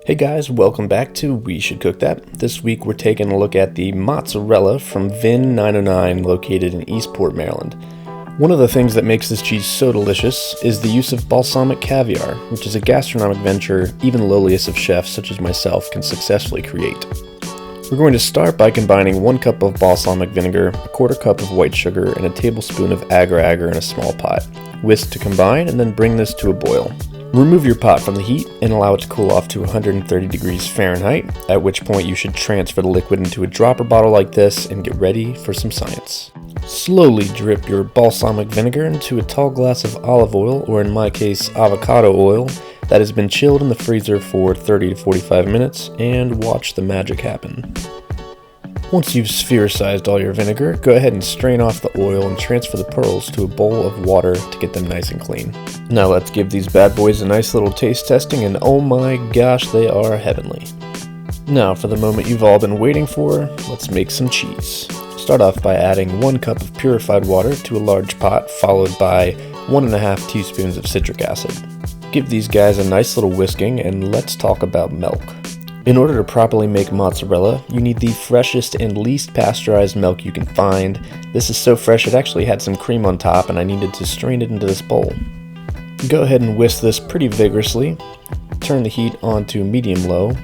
Hey guys, welcome back to We Should Cook That. This week we're taking a look at the mozzarella from Vin 909 located in Eastport, Maryland. One of the things that makes this cheese so delicious is the use of balsamic caviar, which is a gastronomic venture even lowliest of chefs such as myself can successfully create. We're going to start by combining 1 cup of balsamic vinegar, 1/4 cup of white sugar, and a tablespoon of agar in a small pot. Whisk to combine and then bring this to a boil. Remove your pot from the heat and allow it to cool off to 130 degrees Fahrenheit, at which point you should transfer the liquid into a dropper bottle like this and get ready for some science. Slowly drip your balsamic vinegar into a tall glass of olive oil, or in my case, avocado oil, that has been chilled in the freezer for 30 to 45 minutes, and watch the magic happen. Once you've sphericized all your vinegar, go ahead and strain off the oil and transfer the pearls to a bowl of water to get them nice and clean. Now let's give these bad boys a nice little taste testing, and oh my gosh, they are heavenly. Now for the moment you've all been waiting for, let's make some cheese. Start off by adding 1 cup of purified water to a large pot, followed by 1½ teaspoons of citric acid. Give these guys a nice little whisking, and let's talk about milk. In order to properly make mozzarella, you need the freshest and least pasteurized milk you can find. This is so fresh it actually had some cream on top, and I needed to strain it into this bowl. Go ahead and whisk this pretty vigorously. Turn the heat on to medium-low,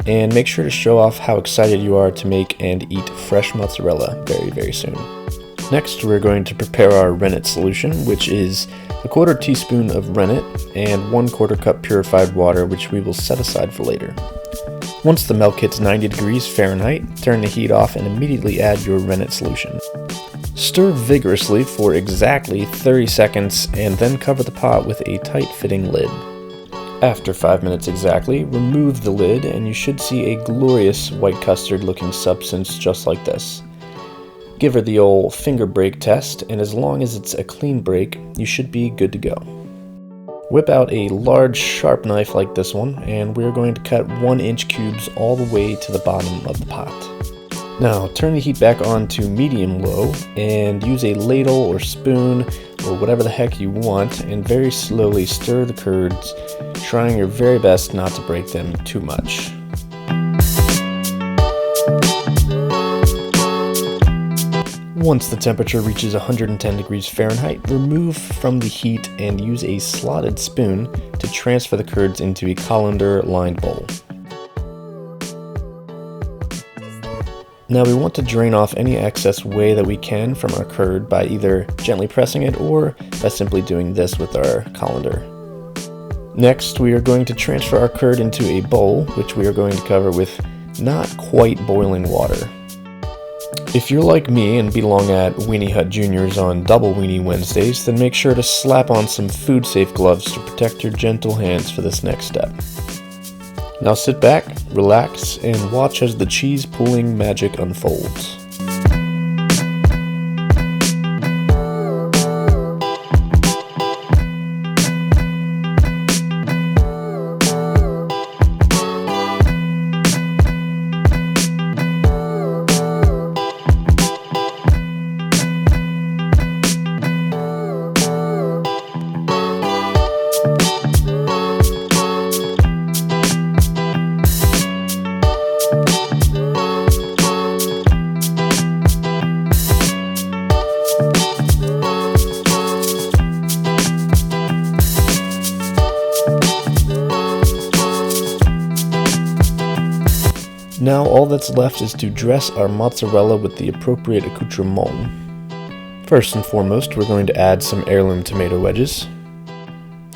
and make sure to show off how excited you are to make and eat fresh mozzarella very soon. Next, we're going to prepare our rennet solution, which is 1/4 teaspoon of rennet and 1/4 cup purified water, which we will set aside for later. Once the milk hits 90 degrees Fahrenheit, turn the heat off and immediately add your rennet solution. Stir vigorously for exactly 30 seconds and then cover the pot with a tight-fitting lid. After 5 minutes exactly, remove the lid and you should see a glorious white custard-looking substance just like this. Give her the old finger break test, and as long as it's a clean break, you should be good to go. Whip out a large sharp knife like this one, and we're going to cut 1-inch cubes all the way to the bottom of the pot. Now turn the heat back on to medium-low and use a ladle or spoon or whatever the heck you want, and very slowly stir the curds, trying your very best not to break them too much. Once the temperature reaches 110 degrees Fahrenheit, remove from the heat and use a slotted spoon to transfer the curds into a colander-lined bowl. Now we want to drain off any excess whey that we can from our curd by either gently pressing it or by simply doing this with our colander. Next, we are going to transfer our curd into a bowl, which we are going to cover with not quite boiling water. If you're like me and belong at Weenie Hut Juniors on Double Weenie Wednesdays, then make sure to slap on some food-safe gloves to protect your gentle hands for this next step. Now sit back, relax, and watch as the cheese pooling magic unfolds. Now all that's left is to dress our mozzarella with the appropriate accoutrement. First and foremost, we're going to add some heirloom tomato wedges,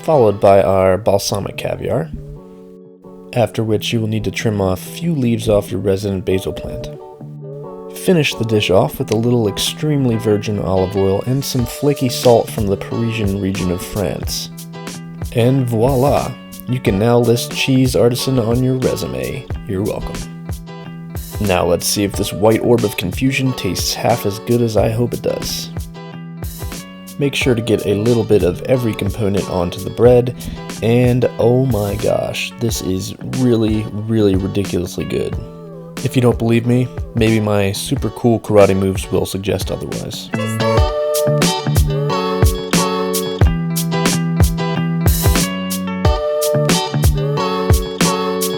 followed by our balsamic caviar, after which you will need to trim off a few leaves off your resident basil plant. Finish the dish off with a little extremely virgin olive oil and some flaky salt from the Parisian region of France. And voila! You can now list cheese artisan on your resume. You're welcome. Now let's see if this white orb of confusion tastes half as good as I hope it does. Make sure to get a little bit of every component onto the bread, and oh my gosh, this is really ridiculously good. If you don't believe me, maybe my super cool karate moves will suggest otherwise.